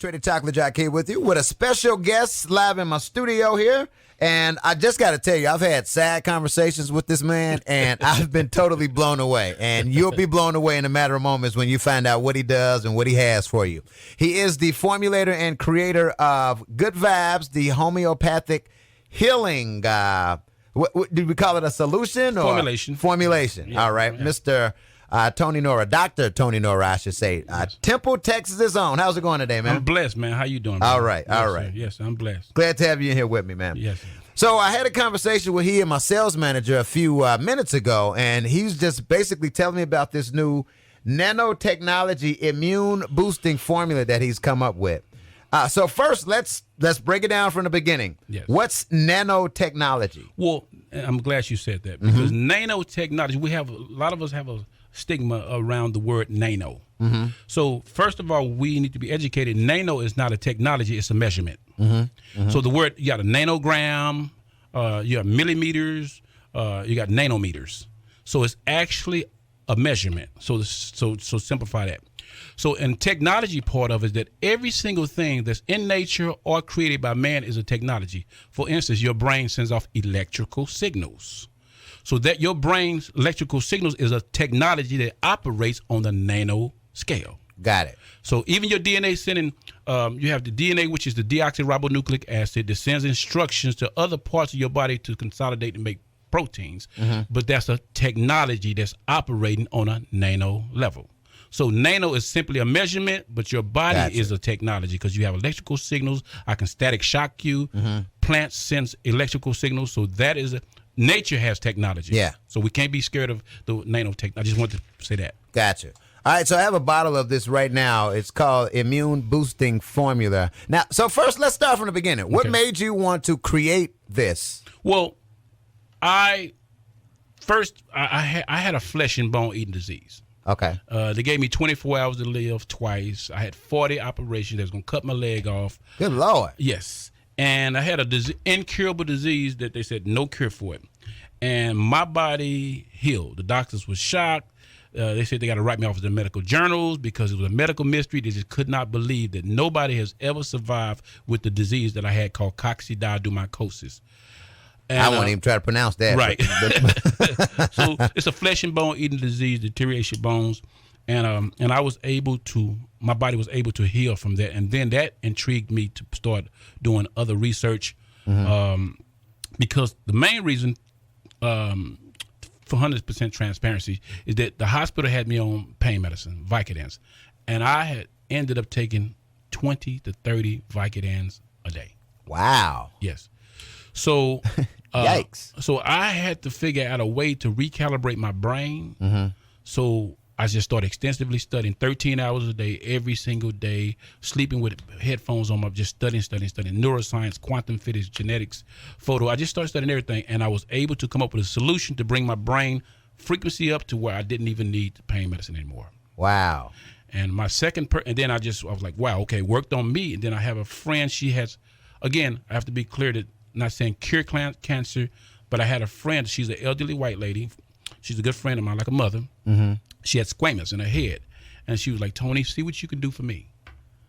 Trey the Choklit Jok here with you with a special guest live in my studio here. And I just got to tell you, I've had sad conversations with this man, and I've been totally blown away. And you'll be blown away in a matter of moments when you find out what he does and what he has for you. He is the formulator and creator of Good Vibes, the homeopathic healing. What did we call it? A solution or formulation? Formulation. Yeah, all right, yeah. Mr. Tony Nora, Dr. Tony Nora, I should say. Temple, Texas' own. How's it going today, man? I'm blessed, man. How you doing, man? All right, yes, all right. Sir. Yes, I'm blessed. Glad to have you in here with me, man. Yes, sir. So I had a conversation with he and my sales manager a few minutes ago, and he's just basically telling me about this new nanotechnology immune boosting formula that he's come up with. So first, let's break it down from the beginning. Yes. What's nanotechnology? Well, I'm glad you said that because nanotechnology, a lot of us have a stigma around the word nano. So first of all, we need to be educated. Nano is not a technology; it's a measurement. So the word, you got a nanogram, you have millimeters, you got nanometers. So it's actually a measurement. So simplify that. So in technology part of it is that every single thing that's in nature or created by man is a technology. For instance, your brain sends off electrical signals. So that your brain's electrical signals is a technology that operates on the nano scale. Got it. So even your DNA sending, you have the DNA, which is the deoxyribonucleic acid that sends instructions to other parts of your body to consolidate and make proteins. But that's a technology that's operating on a nano level. So nano is simply a measurement, but your body is a technology because you have electrical signals. I can static shock you. Plants sense electrical signals. So that is nature has technology. Yeah. So we can't be scared of the nanotech. I just wanted to say that. Gotcha. All right, so I have a bottle of this right now. It's called Immune Boosting Formula. Now, so first, let's start from the beginning. What made you want to create this? Well, I had a flesh and bone eating disease. Okay. They gave me 24 hours to live twice. I had 40 operations that was going to cut my leg off. Good Lord. Yes. And I had an incurable disease that they said no cure for it. And my body healed. The doctors were shocked. They said they got to write me off of the medical journals because it was a medical mystery. They just could not believe that nobody has ever survived with the disease that I had called coccidioidomycosis. And, I won't even try to pronounce that. Right. So it's a flesh and bone eating disease, deteriorates your bones. And I was able to, my body was able to heal from that. And then that intrigued me to start doing other research because the main reason for 100% transparency is that the hospital had me on pain medicine, Vicodins. And I had ended up taking 20 to 30 Vicodins a day. Wow. Yes. So, yikes. So I had to figure out a way to recalibrate my brain. So I just started extensively studying 13 hours a day, every single day, sleeping with headphones on, just studying neuroscience, quantum physics, genetics, photo. I just started studying everything, and I was able to come up with a solution to bring my brain frequency up to where I didn't even need pain medicine anymore. Wow. And my second, and then I was like, wow, okay, worked on me. And then I have a friend, she has, again, I have to be clear that I'm not saying cure cancer, but I had a friend, she's an elderly white lady. She's a good friend of mine, like a mother. She had squamous in her head. And she was like, Tony, see what you can do for me.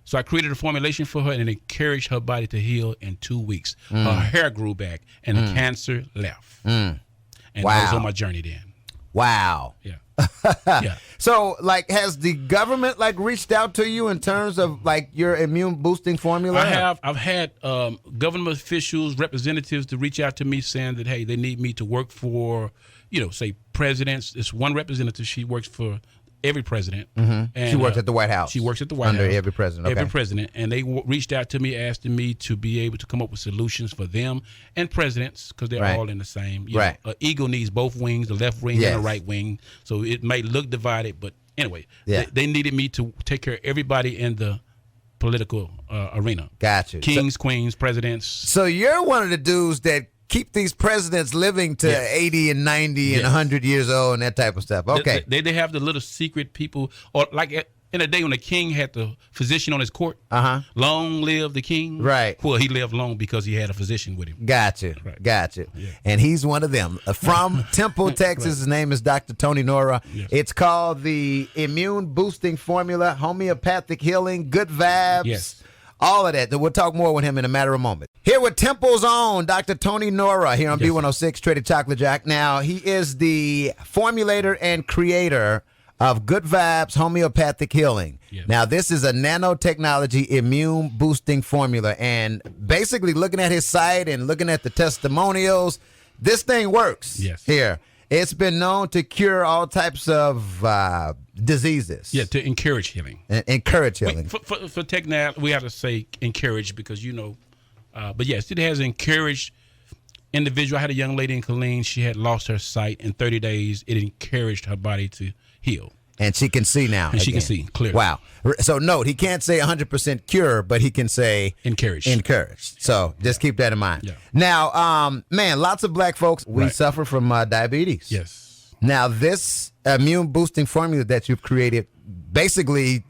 So I created a formulation for her and encouraged her body to heal in 2 weeks. Her hair grew back and the cancer left. And I was on my journey then. Wow. Yeah. Yeah. So, like, has the government reached out to you in terms of your immune boosting formula? I've had government officials, representatives to reach out to me saying that, hey, they need me to work for, say presidents. It's one representative. She works for every president. And she works at the White House. She works at the White House. Under every president. Okay. Every president. And they reached out to me, asking me to be able to come up with solutions for them and presidents because they're all in the same. You know, eagle needs both wings, the left wing and the right wing. So it may look divided, but anyway, they needed me to take care of everybody in the political arena. Gotcha. Kings, queens, presidents. So you're one of the dudes that keep these presidents living to 80 and 90 and 100 years old and that type of stuff. Okay. They have the little secret people, or like in a day when the king had the physician on his court. Long live the king. Right. Well, he lived long because he had a physician with him. Gotcha. Right. Gotcha. Yeah. And he's one of them. From Temple, Texas. His name is Dr. Tony Nora. Yes. It's called the Immune Boosting Formula, Homeopathic Healing, Good Vibes. Yes. all of that. We'll talk more with him in a matter of moment. Here with Temple's own Dr. Tony Nora here on B106, Trey the Choklit Jok. Now, he is the formulator and creator of Good Vibes Homeopathic Healing. Yes. Now, this is a nanotechnology immune boosting formula. And basically looking at his site and looking at the testimonials, this thing works here. It's been known to cure all types of diseases. Yeah, to encourage healing. Encourage healing. For technology, we have to say encourage because, but yes, it has encouraged individual. I had a young lady in Killeen. She had lost her sight in 30 days. It encouraged her body to heal. And she can see now. And she can see clearly. Wow. So note, he can't say 100% cure, but he can say encouraged. So just keep that in mind. Yeah. Now, man, lots of black folks, we suffer from diabetes. Yes. Now, this immune boosting formula that you've created basically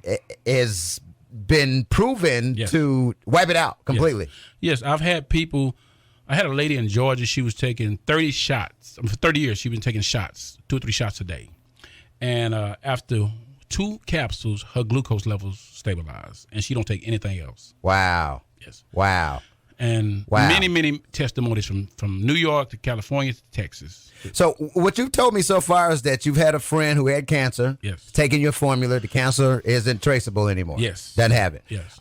has been proven to wipe it out completely. Yes, I've had people. I had a lady in Georgia. She was taking 30 shots. For 30 years, she's been taking shots, 2 or 3 shots a day. And after 2 capsules, her glucose levels stabilized, and she don't take anything else. Wow. Yes. Wow. And many testimonies from New York to California to Texas. So what you've told me so far is that you've had a friend who had cancer. Yes. Taking your formula, the cancer isn't traceable anymore. Yes. Doesn't have it. Yes.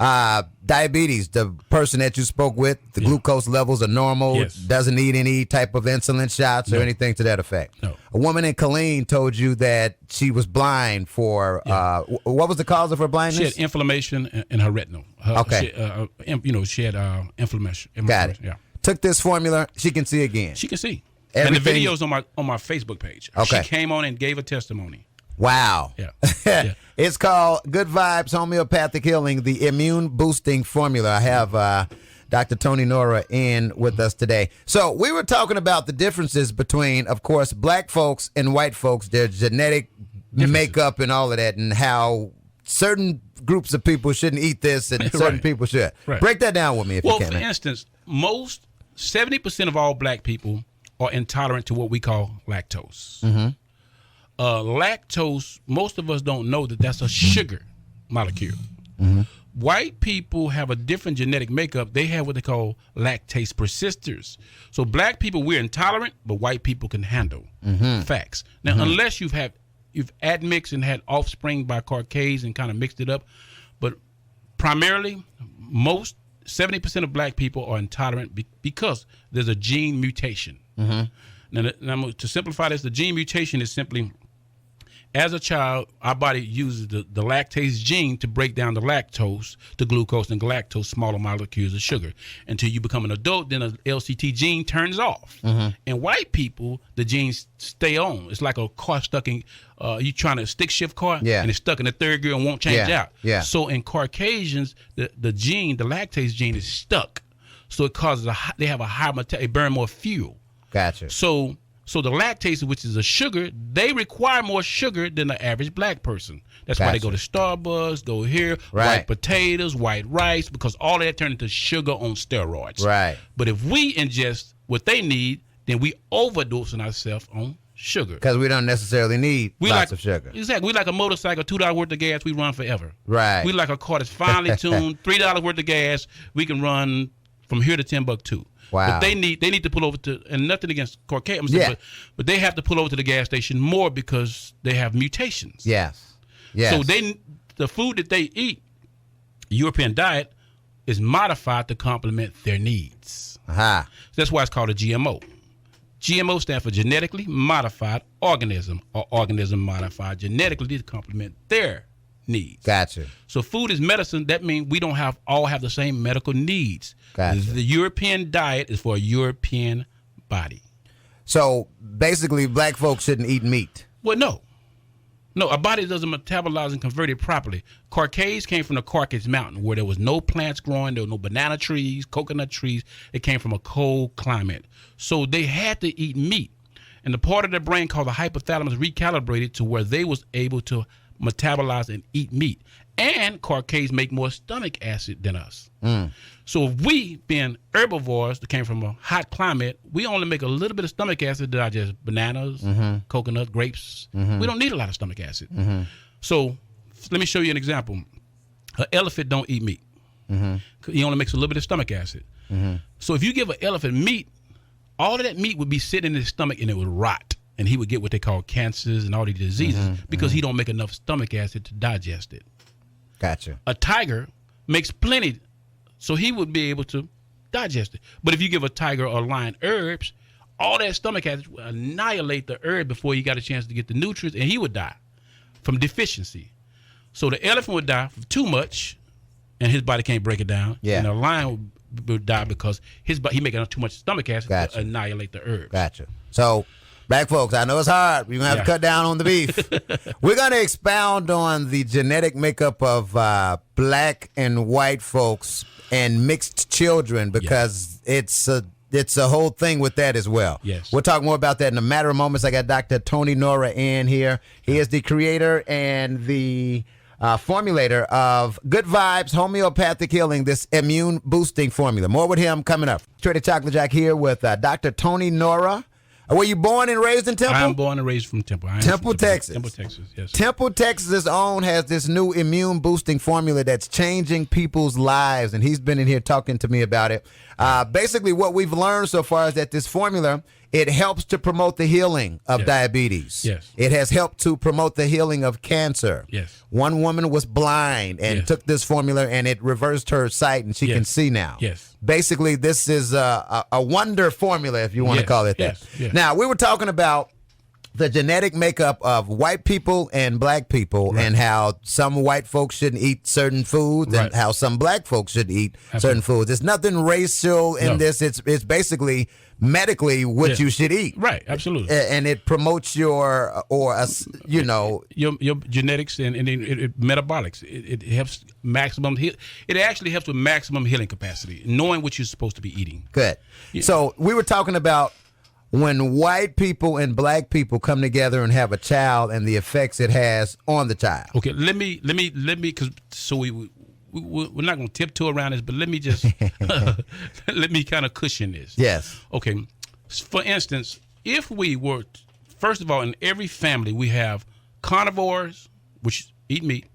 Diabetes, the person that you spoke with, the glucose levels are normal. Yes. Doesn't need any type of insulin shots or anything to that effect. No. A woman in Killeen told you that she was blind for, what was the cause of her blindness? She had inflammation in her retinal. She had inflammation. Got it. Yeah. Took this formula, she can see again. She can see. Everything. And the video's on my Facebook page. Okay. She came on and gave a testimony. Wow. Yeah. It's called Good Vibes Homeopathic Healing, the immune boosting formula. I have Dr. Tony Nora in with us today. So we were talking about the differences between, of course, black folks and white folks, their genetic makeup and all of that, and how certain groups of people shouldn't eat this and certain people should. Right. Break that down with me if you can. Well, for instance, 70% of all black people are intolerant to what we call lactose. Mm-hmm. Lactose, most of us don't know that that's a sugar molecule. Mm-hmm. White people have a different genetic makeup. They have what they call lactase persisters. So black people, we're intolerant, but white people can handle. Facts. Now, unless you've admixed and had offspring by Caucasian and kind of mixed it up, but primarily, 70% of black people are intolerant because there's a gene mutation. Now, to simplify this, the gene mutation is simply, as a child, our body uses the lactase gene to break down the lactose to glucose and galactose, smaller molecules of sugar. Until you become an adult, then an LCT gene turns off. In white people, the genes stay on. It's like a car stuck in, you trying to stick shift car, and it's stuck in the third gear and won't change out. So in Caucasians, the lactase gene is stuck. So it causes they have a high they burn more fuel. Gotcha. So the lactase, which is a sugar, they require more sugar than the average black person. That's why they go to Starbucks, go here, white potatoes, white rice, because all of that turns into sugar on steroids. Right. But if we ingest what they need, then we overdosing ourselves on sugar. Because we don't necessarily need lots of sugar. Exactly. We like a motorcycle, $2 worth of gas, we run forever. Right. We like a car that's finely tuned, $3 worth of gas, we can run from here to Timbuktu. Wow. But they need to pull over to, and nothing against Caucasians, but they have to pull over to the gas station more because they have mutations. Yes. So the food that they eat, European diet, is modified to complement their needs. Aha. That's why it's called a GMO. GMO stands for genetically modified organism, or organism modified genetically to complement their needs. Gotcha. So food is medicine. That means we don't all have the same medical needs. Gotcha. The European diet is for a European body. So basically, black folks shouldn't eat meat. Well, no. Our body doesn't metabolize and convert it properly. Caucasians came from the Caucasus Mountain where there was no plants growing, there were no banana trees, coconut trees. It came from a cold climate. So they had to eat meat. And the part of their brain called the hypothalamus recalibrated to where they was able to metabolize and eat meat. And Caucasians make more stomach acid than us. So if we, being herbivores that came from a hot climate, we only make a little bit of stomach acid to digest bananas, coconut, grapes. We don't need a lot of stomach acid. So let me show you an example. An elephant don't eat meat. He only makes a little bit of stomach acid. So if you give an elephant meat, all of that meat would be sitting in his stomach and it would rot, and he would get what they call cancers and all these diseases because he don't make enough stomach acid to digest it. Gotcha. A tiger makes plenty, so he would be able to digest it. But if you give a tiger or lion herbs, all that stomach acid will annihilate the herb before he got a chance to get the nutrients, and he would die from deficiency. So the elephant would die from too much, and his body can't break it down. Yeah. And the lion would die because he making too much stomach acid Gotcha. to annihilate the herbs. Gotcha. So, black folks, I know it's hard. We're going to have to cut down on the beef. We're going to expound on the genetic makeup of black and white folks and mixed children because it's a whole thing with that as well. Yes. We'll talk more about that in a matter of moments. I got Dr. Tony Nora in here. He is the creator and the formulator of Good Vibes Homeopathic Healing, this immune boosting formula. More with him coming up. Trey the Choklit Jok here with Dr. Tony Nora. Were you born and raised in Temple? I'm born and raised from Temple. Temple, Texas. Temple, Texas, yes. Temple, Texas' own has this new immune boosting formula that's changing people's lives, and he's been in here talking to me about it. Basically, what we've learned so far is that this formula, it helps to promote the healing of diabetes. Yes. It has helped to promote the healing of cancer. Yes. One woman was blind and took this formula, and it reversed her sight, and she can see now. Yes. Basically, this is a wonder formula, if you want to call it that. Yes. Now, we were talking about the genetic makeup of white people and black people, and how some white folks shouldn't eat certain foods, and how some black folks should eat certain foods. There's nothing racial in this. It's basically medically what you should eat. Right, absolutely. And it promotes your your genetics and it metabolics. It helps maximum. It actually helps with maximum healing capacity, knowing what you're supposed to be eating. Good. Yeah. So we were talking about when white people and black people come together and have a child and the effects it has on the child. Okay, let me, because we're not going to tiptoe around this, but let me just let me kind of cushion this. Yes. Okay. For instance, if we were, first of all, in every family we have carnivores, which eat meat,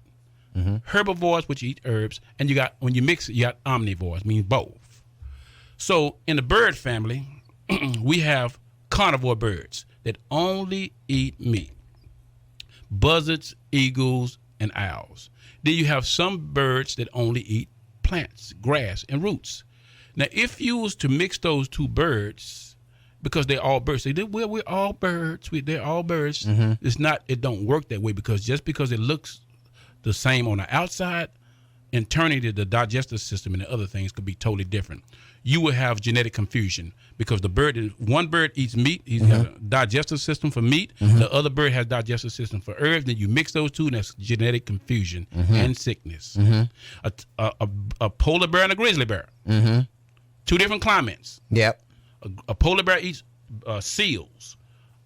herbivores, which eat herbs, and you got, when you mix it, you got omnivores, meaning both. So in the bird family, we have carnivore birds that only eat meat: buzzards, eagles, and owls. Then you have some birds that only eat plants, grass, and roots. Now, if you was to mix those two birds, because they're all birds, say, well, we're all birds. They're all birds. It's not. It don't work that way, because just because it looks the same on the outside, internally the digestive system and the other things could be totally different. You will have genetic confusion because one bird eats meat. He's got a digestive system for meat. The other bird has digestive system for herbs. Then you mix those two, and that's genetic confusion and sickness. A polar bear and a grizzly bear. Two different climates. Yep. A polar bear eats seals.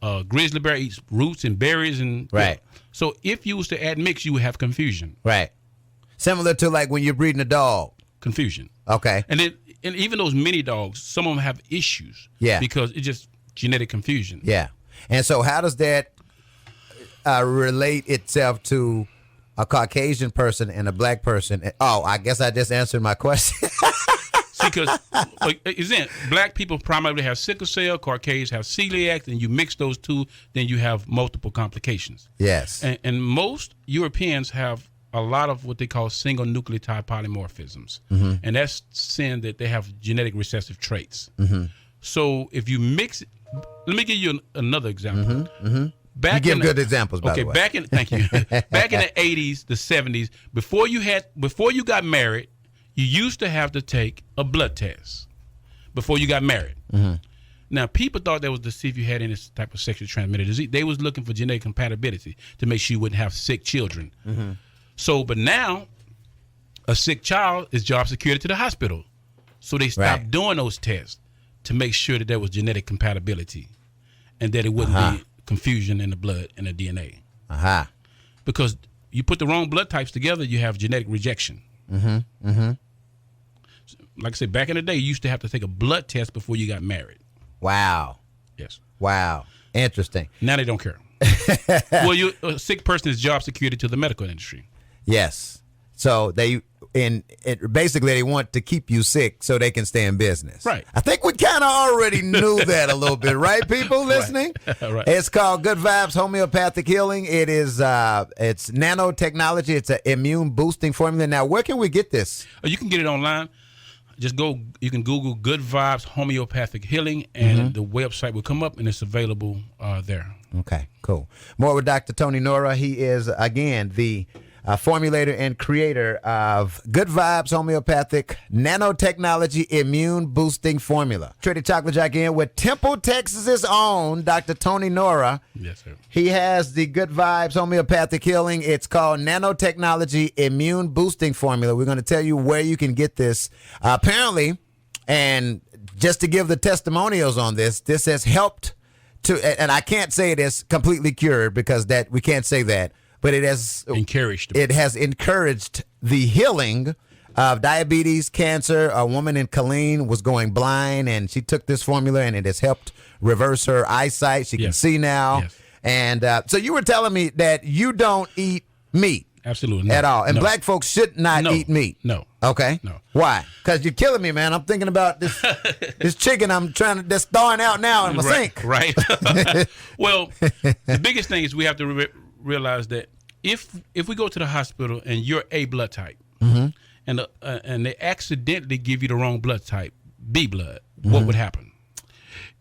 A grizzly bear eats roots and berries and right. So if you was to add mix, you would have confusion. Right. Similar to like when you're breeding a dog. Confusion. Okay. And even those mini dogs, some of them have issues. Yeah. Because it's just genetic confusion. Yeah. And so how does that relate itself to a Caucasian person and a black person? Oh, I guess I just answered my question. See, because black people primarily have sickle cell, Caucasians have celiac, and you mix those two, then you have multiple complications. Yes. And most Europeans have a lot of what they call single nucleotide polymorphisms. And that's saying that they have genetic recessive traits. So if you mix it, let me give you another example. You give good examples, by the way. Thank you. Back in the 80s, the 70s, before you got married, you used to have to take a blood test before you got married. Now, people thought that was to see if you had any type of sexually transmitted disease. They was looking for genetic compatibility to make sure you wouldn't have sick children. So, but now, a sick child is job security to the hospital. So they stopped doing those tests to make sure that there was genetic compatibility and that it wouldn't be confusion in the blood and the DNA. Because you put the wrong blood types together, you have genetic rejection. Like I said, back in the day, you used to have to take a blood test before you got married. Wow. Yes. Wow. Interesting. Now they don't care. Well, a sick person is job security to the medical industry. Yes. So basically they want to keep you sick so they can stay in business. Right. I think we kind of already knew that a little bit, right? People listening. Right. It's called Good Vibes Homeopathic Healing. It is it's nanotechnology. It's an immune boosting formula. Now, where can we get this? You can get it online. Just go. You can Google Good Vibes Homeopathic Healing, and the website will come up, and it's available there. Okay, cool. More with Dr. Tony Nora. He is, again, the formulator and creator of Good Vibes Homeopathic Nanotechnology Immune Boosting Formula. Trey the Choklit Jok in with Temple, Texas's own Dr. Tony Nora. Yes, sir. He has the Good Vibes Homeopathic Healing. It's called Nanotechnology Immune Boosting Formula. We're going to tell you where you can get this. Apparently, and just to give the testimonials on this has helped to, and I can't say it is completely cured because that we can't say that, but it has encouraged the healing of diabetes, cancer. A woman in Killeen was going blind, and she took this formula, and it has helped reverse her eyesight. She can see now. Yes. And so you were telling me that you don't eat meat. Absolutely. At all. And black folks should not eat meat. No. Okay. No. Why? Because you're killing me, man. I'm thinking about this this chicken that's thawing out now in my sink. Right. Well, the biggest thing is we have to realize that if we go to the hospital and you're A blood type, and they accidentally give you the wrong blood type, B blood, what would happen?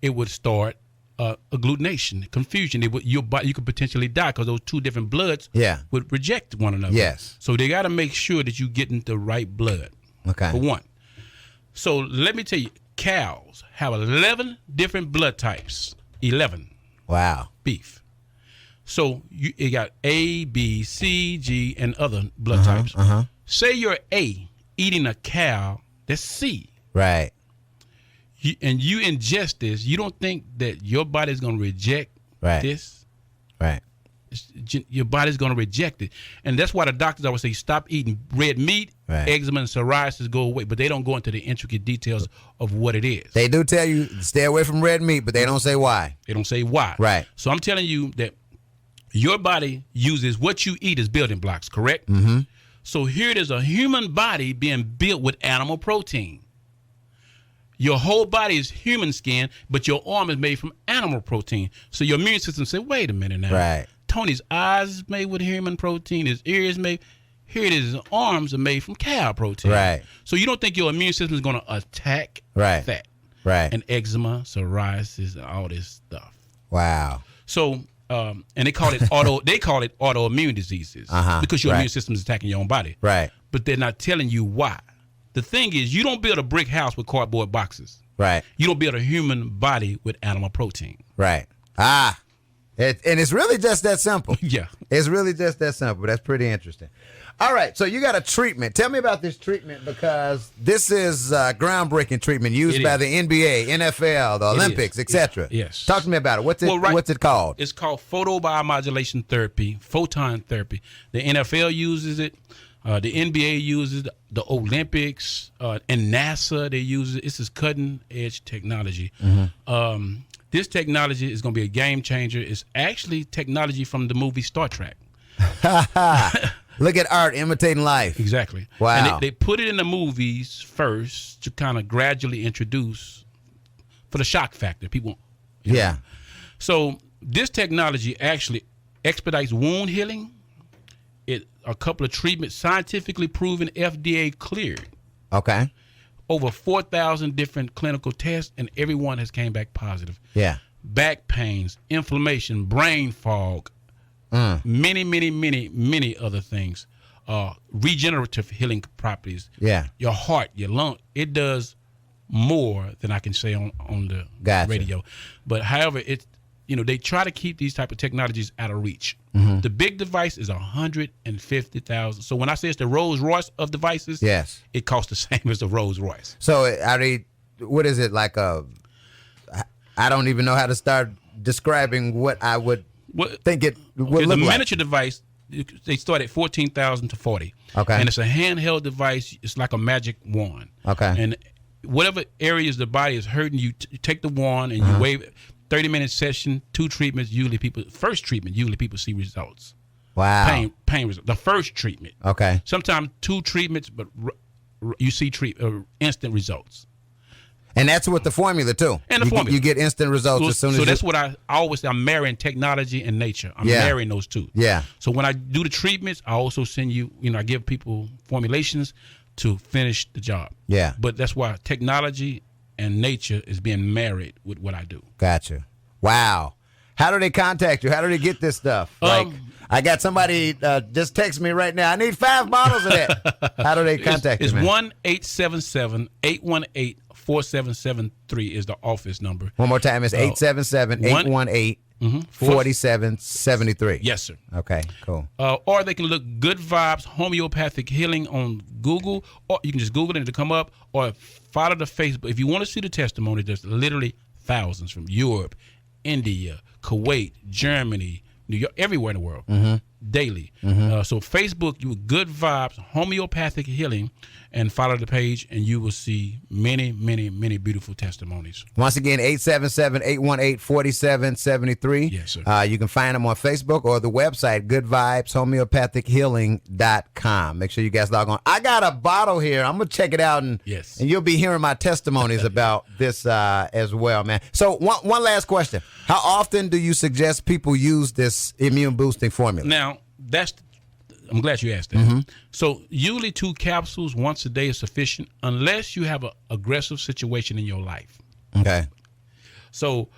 It would start agglutination, confusion. Your body, you could potentially die because those two different bloods would reject one another. Yes. So they got to make sure that you getting the right blood. Okay. For one. So let me tell you, cows have 11 different blood types. 11. Wow. Beef. So you got A, B, C, G, and other blood types. Say you're A, eating a cow that's C. Right. And you ingest this, you don't think that your body's going to reject this? Right. Your body's going to reject it. And that's why the doctors always say stop eating red meat, eczema and psoriasis go away. But they don't go into the intricate details of what it is. They do tell you stay away from red meat, but they don't say why. They don't say why. Right. So I'm telling you that your body uses what you eat as building blocks, correct? So here it is, a human body being built with animal protein. Your whole body is human skin, but your arm is made from animal protein. So your immune system say, wait a minute now. Right. Tony's eyes is made with human protein. His ears made. Here it is. His arms are made from cow protein. Right. So you don't think your immune system is going to attack that. Right. And eczema, psoriasis, and all this stuff. Wow. So, and they call it autoimmune diseases because your immune system is attacking your own body. Right. But they're not telling you why. The thing is, you don't build a brick house with cardboard boxes. Right. You don't build a human body with animal protein. Right. And it's really just that simple. Yeah. It's really just that simple. That's pretty interesting. All right. So you got a treatment. Tell me about this treatment because this is groundbreaking treatment used by the NBA, NFL, the Olympics, etc. Yes. Talk to me about it. What's it called? It's called photobiomodulation therapy, photon therapy. The NFL uses it. The NBA uses it, the Olympics, and NASA, they use it. This is cutting edge technology. This technology is going to be a game changer. It's actually technology from the movie Star Trek. Look at art imitating life. Exactly. Wow. And they put it in the movies first to kind of gradually introduce for the shock factor. People. You know. So this technology actually expedites wound healing. A couple of treatments scientifically proven, FDA cleared. Okay. Over 4,000 different clinical tests, and everyone has came back positive. Yeah. Back pains, inflammation, brain fog, many other things. Regenerative healing properties. Yeah. Your heart, your lung. It does more than I can say on the radio. But however, they try to keep these type of technologies out of reach. The big device is $150,000. So when I say it's the Rolls Royce of devices, it costs the same as the Rolls Royce. So what is it like? I don't even know how to start describing what I would think it would look like. The miniature device, they start at $14,000 to $40,000. Okay, and it's a handheld device. It's like a magic wand. Okay, and whatever areas the body is hurting, you take the wand and you wave it. 30-minute session, 2 treatments. Usually people see results. Wow. Pain result. The first treatment. Okay. Sometimes 2 treatments, but you see instant results. And that's with the formula too. And the formula, you get instant results as soon as. So that's what I always say. I'm marrying technology and nature. I'm marrying those two. Yeah. So when I do the treatments, I also send you. I give people formulations to finish the job. Yeah. But that's why technology and nature is being married with what I do. Gotcha. Wow. How do they contact you? How do they get this stuff? I got somebody just text me right now. I need 5 bottles of that. How do they contact you? It's 1-877-818-4773 is the office number. One more time. It's 877-818-4773. Yes, sir. Okay, cool. Or they can look Good Vibes Homeopathic Healing on Google, or you can just Google it and it'll come up, or follow the Facebook. If you want to see the testimony, there's literally thousands from Europe, India, Kuwait, Germany, New York, everywhere in the world, daily. So Facebook, you Good Vibes Homeopathic Healing, and follow the page, and you will see many, many, many beautiful testimonies. Once again, 877-818-4773. Yes, sir. You can find them on Facebook or the website, goodvibeshomeopathichealing.com. Make sure you guys log on. I got a bottle here. I'm going to check it out, and you'll be hearing my testimonies about this as well, man. So one last question. How often do you suggest people use this immune boosting formula? Now, I'm glad you asked that. So usually 2 capsules once a day is sufficient unless you have an aggressive situation in your life. Okay. So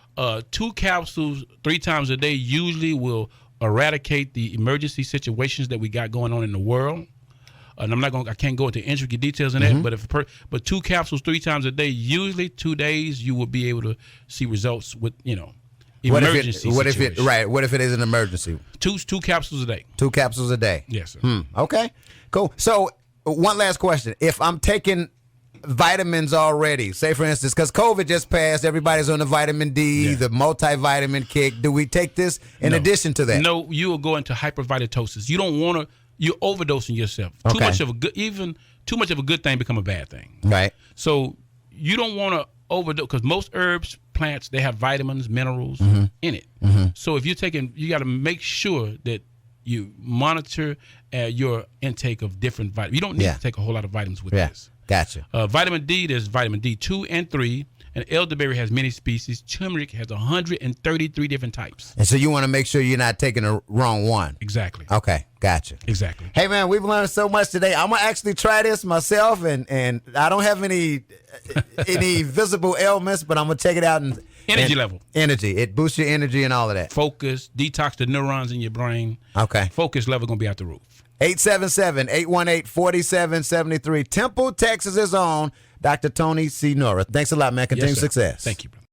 2 capsules 3 times a day usually will eradicate the emergency situations that we got going on in the world. And I can't go into intricate details in that, but 2 capsules 3 times a day, usually 2 days, you will be able to see results with, emergency what if it is an emergency? 2 capsules a day. 2 capsules a day. Yes, sir. Okay, cool. So one last question. If I'm taking vitamins already, say for instance, because COVID just passed, everybody's on the vitamin D, the multivitamin kick. Do we take this in addition to that? No, you will go into hypervitaminosis. You don't want to. You're overdosing yourself. Too much of a good thing become a bad thing. Right. So you don't want to overdose, because most herbs, plants, they have vitamins, minerals in it. So if you're taking, you got to make sure that you monitor your intake of different vitamins. You don't need to take a whole lot of vitamins with this. Gotcha. Vitamin D, there's vitamin D2 and 3, and elderberry has many species. Turmeric has 133 different types. And so you want to make sure you're not taking the wrong one. Exactly. Okay, gotcha. Exactly. Hey, man, we've learned so much today. I'm going to actually try this myself, and I don't have any visible ailments, but I'm going to check it out. Energy level. Energy. It boosts your energy and all of that. Focus, detox the neurons in your brain. Okay. Focus level going to be out the roof. 877-818-4773. Temple, Texas is on. Dr. Tony C. Nora. Thanks a lot, man. Continued success. Thank you, brother.